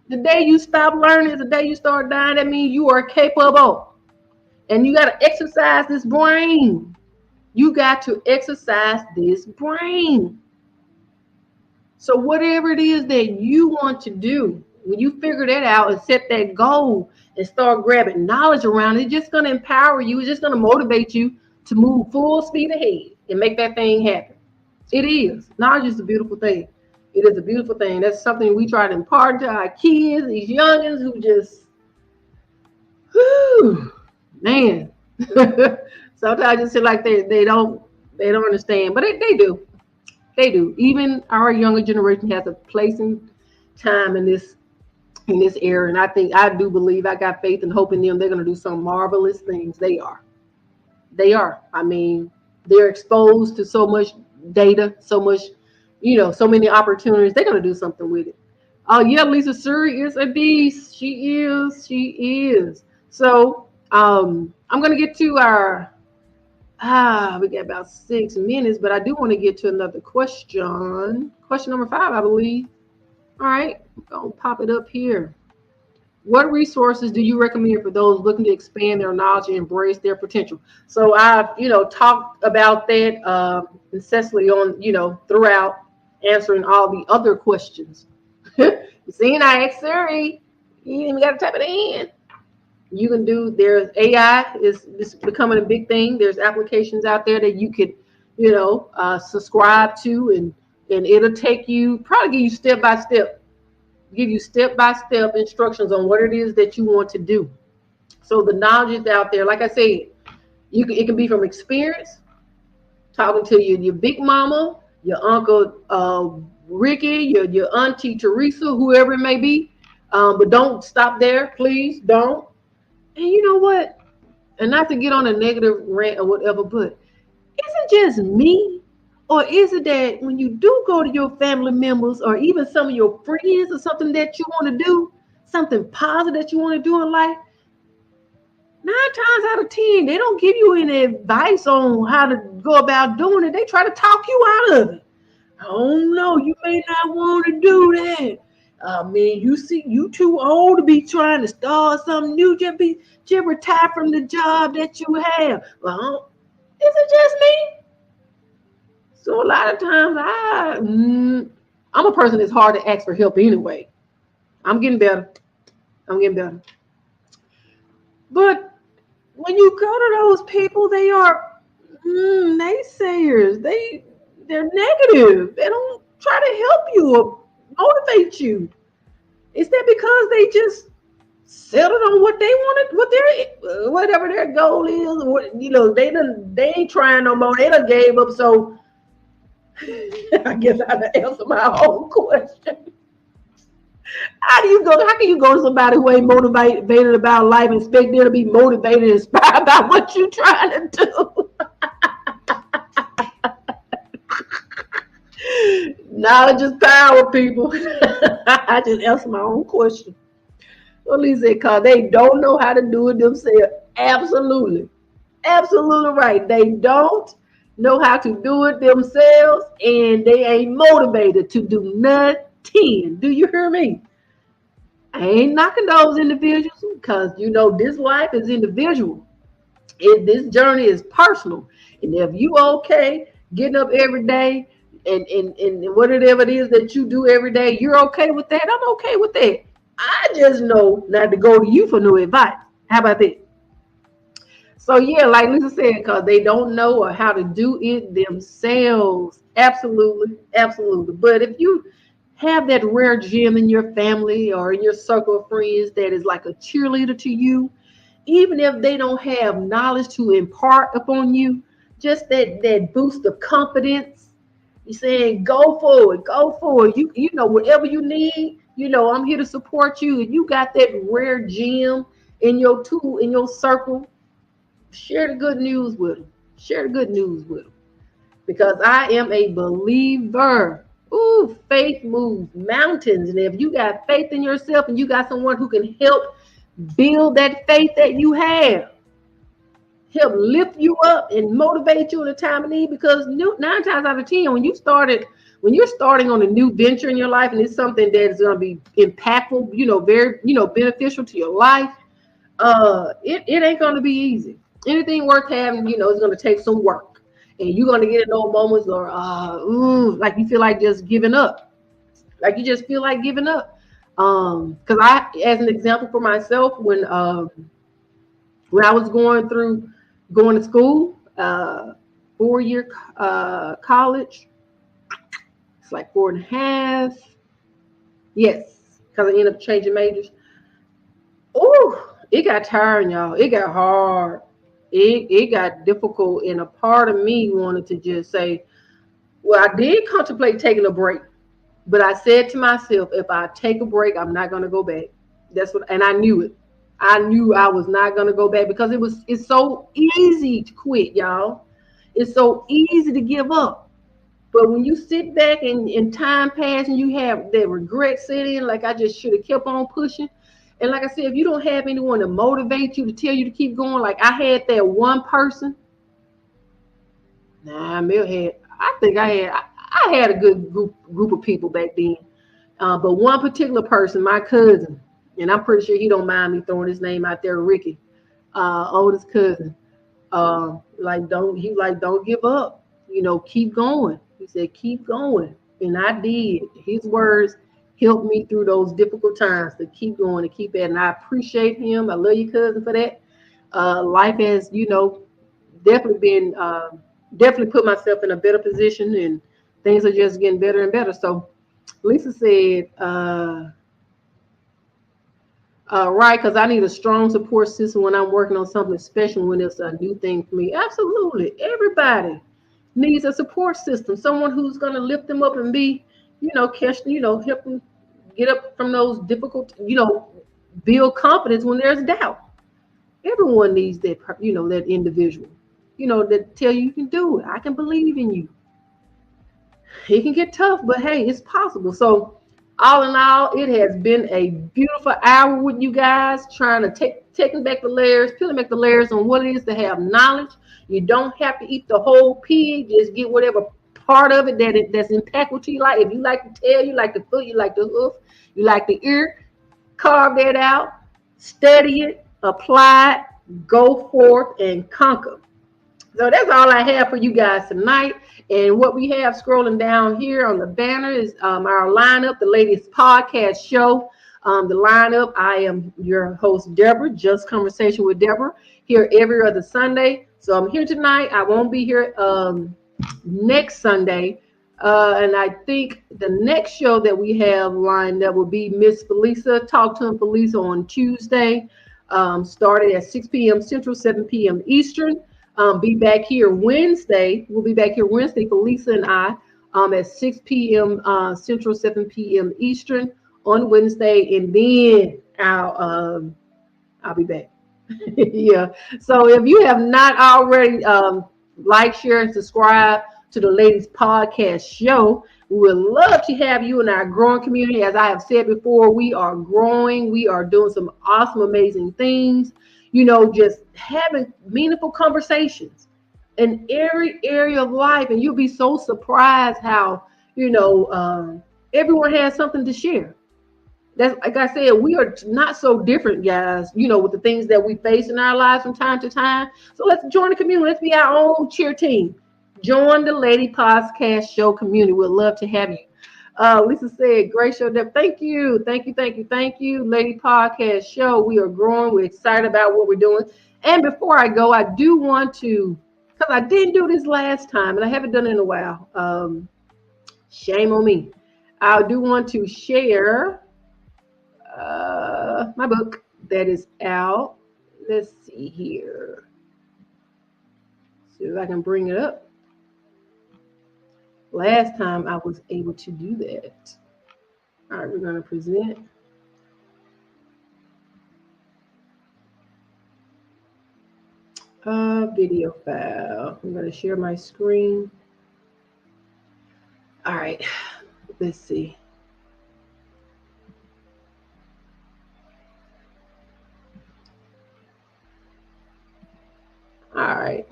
S1: The day you stop learning is the day you start dying. That means you are capable. And you got to exercise this brain. You got to exercise this brain. So whatever it is that you want to do, when you figure that out and set that goal and start grabbing knowledge around it, it's just going to empower you. It's just going to motivate you to move full speed ahead and make that thing happen. It is. Knowledge is a beautiful thing. It is a beautiful thing. That's something we try to impart to our kids, these youngins who just, man. Sometimes I just feel like they don't understand, but they do. They do. Even our younger generation has a place and time in this era, and I do believe, I got faith and hope in them. They're going to do some marvelous things. They are. I mean, they're exposed to so much data, so much, so many opportunities. They're going to do something with it. Oh yeah, Lisa Suri is a beast. She is. So I'm going to get to our. We got about 6 minutes, but I do want to get to another question. Question number 5, I believe. All right, I'm going to pop it up here. What resources do you recommend for those looking to expand their knowledge and embrace their potential? So I've, talked about that incessantly on, throughout answering all the other questions. You see, I asked Siri, you ain't even got to type it in. You can do, there's AI is becoming a big thing. There's applications out there that you could, subscribe to, and it'll take you, probably give you step by step instructions on what it is that you want to do. So the knowledge is out there. Like I said, it can be from experience, talking to your big mama, your uncle Ricky, your auntie Teresa, whoever it may be. But don't stop there, please don't. And you know what? And not to get on a negative rant or whatever, but is it just me? Or is it that when you do go to your family members or even some of your friends or something that you want to do, something positive that you want to do in life, 9 times out of 10, they don't give you any advice on how to go about doing it. They try to talk you out of it. Oh no, you may not want to do that. I mean, you see, you too old to be trying to start something new. Just retire from the job that you have. Well, is it just me? So a lot of times, I'm a person that's hard to ask for help anyway. I'm getting better. I'm getting better. But when you go to those people, they are naysayers. They're negative. They don't try to help you or motivate you. Is that because they just settled on what they wanted, whatever their goal is? They ain't trying no more. They done gave up. So I guess I have to answer my own question. How do you go? How can you go to somebody who ain't motivated about life and expect them to be motivated and inspired about what you trying to do? Knowledge is power, people. I just answered my own question. Well, at least because they don't know how to do it themselves. Absolutely. Absolutely right. They don't know how to do it themselves and they ain't motivated to do nothing. Do you hear me? I ain't knocking those individuals because this life is individual. This journey is personal. And if you okay getting up every day and whatever it is that you do every day, you're okay with that. I'm okay with that. I just know not to go to you for no advice. How about that? So yeah, like Lisa said, because they don't know or how to do it themselves. Absolutely, absolutely. But if you have that rare gem in your family or in your circle of friends that is like a cheerleader to you, even if they don't have knowledge to impart upon you, just that boost of confidence. You're saying, go for it, go for it. Whatever you need, I'm here to support you. And you got that rare gem in your circle, share the good news with them. Share the good news with them. Because I am a believer. Ooh, faith moves mountains. And if you got faith in yourself and you got someone who can help build that faith that you have, help lift you up and motivate you in a time of need. Because 9 times out of 10, when you're starting on a new venture in your life and it's something that is going to be impactful, very, beneficial to your life, it ain't going to be easy. Anything worth having, is going to take some work. And you're going to get in those moments or, like you feel like just giving up. Like you just feel like giving up. Because as an example for myself, when I was going to school, 4-year college, it's like 4.5. Yes, because I ended up changing majors. Oh, it got tiring, y'all. It got hard. It got difficult, and a part of me wanted to just say, well, I did contemplate taking a break, but I said to myself, if I take a break, I'm not going to go back. And I knew it. I knew I was not going to go back because it's so easy to quit, y'all. It's so easy to give up. But when you sit back and time pass and you have that regret set in, like I just should have kept on pushing. And like I said, if you don't have anyone to motivate you, to tell you to keep going, like I had that one person. I think I had a good group of people back then. But one particular person, my cousin, And I'm pretty sure he don't mind me throwing his name out there, Ricky, oldest cousin. Don't give up. Keep going. He said, keep going. And I did. His words helped me through those difficult times to keep going, to keep at. And I appreciate him. I love you, cousin, for that. Life has, definitely been, definitely put myself in a better position, and things are just getting better and better. So Lisa said, right, because I need a strong support system when I'm working on something, especially when it's a new thing for me. Absolutely. Everybody needs a support system, someone who's going to lift them up and be, help them get up from those difficult, build confidence when there's doubt. Everyone needs that, that individual, that tell you can do it. I can believe in you. It can get tough, but hey, it's possible. So all in all, it has been a beautiful hour with you guys, trying to taking back the layers, peeling back the layers on what it is to have knowledge. You don't have to eat the whole pig. Just get whatever part of it that's impactful to you. Like if you like the tail, you like the foot, you like the hoof, you like the ear, carve that out, study it, apply it, go forth and conquer. So that's all I have for you guys tonight. And what we have scrolling down here on the banner is our lineup, the Ladies Podcast Show. The lineup, I am your host, Deborah, Just Conversation with Deborah, here every other Sunday. So I'm here tonight. I won't be here next Sunday. And I think the next show that we have lined up will be Miss Felisa, Talk to Felisa on Tuesday, started at 6 p.m. Central, 7 p.m. Eastern. Be back here Wednesday. We'll be back here Wednesday for Lisa and I at 6 p.m. Central, 7 p.m. Eastern on Wednesday, and then I'll be back. Yeah. So if you have not already like, share, and subscribe to the Ladies Podcast Show, we would love to have you in our growing community. As I have said before, we are growing. We are doing some awesome, amazing things. Just having meaningful conversations in every area of life. And you'll be so surprised how, everyone has something to share. That's like I said, we are not so different, guys, with the things that we face in our lives from time to time. So let's join the community. Let's be our own cheer team. Join the Lady Podcast Show community. We'd love to have you. Lisa said, great show, Deb. Thank you. Thank you. Thank you. Thank you. Lady Podcast Show. We are growing. We're excited about what we're doing. And before I go, I do want to, because I didn't do this last time and I haven't done it in a while. Shame on me. I do want to share my book that is out. Let's see here. See if I can bring it up. Last time I was able to do that. All right, we're going to present. Video file. I'm going to share my screen. All right, let's see. All right.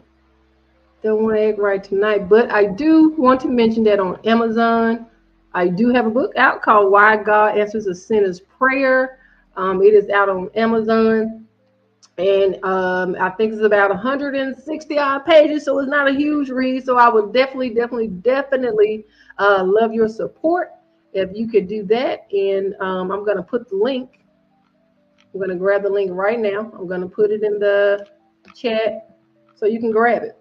S1: Don't want to act right tonight, but I do want to mention that on Amazon, I do have a book out called Why God Answers a Sinner's Prayer. It is out on Amazon, and I think it's about 160 odd pages, so it's not a huge read. So I would definitely love your support if you could do that. And I'm going to put the link. I'm going to grab the link right now. I'm going to put it in the chat so you can grab it.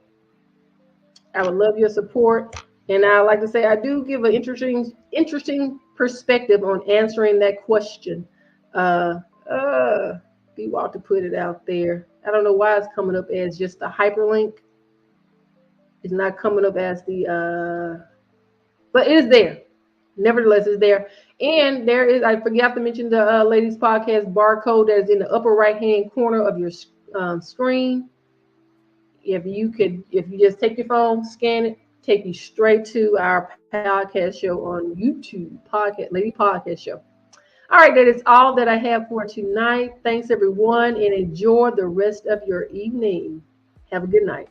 S1: I would love your support. And I like to say, I do give an interesting perspective on answering that question. B. Walter put it out there. I don't know why it's coming up as just a hyperlink. It's not coming up as the, but it is there. Nevertheless, it's there. And there is, I forgot to mention the Ladies Podcast barcode that is in the upper right-hand corner of your screen. If you just take your phone, scan it, take you straight to our podcast show on YouTube, Lady Podcast Show. All right, that is all that I have for tonight. Thanks, everyone, and enjoy the rest of your evening. Have a good night.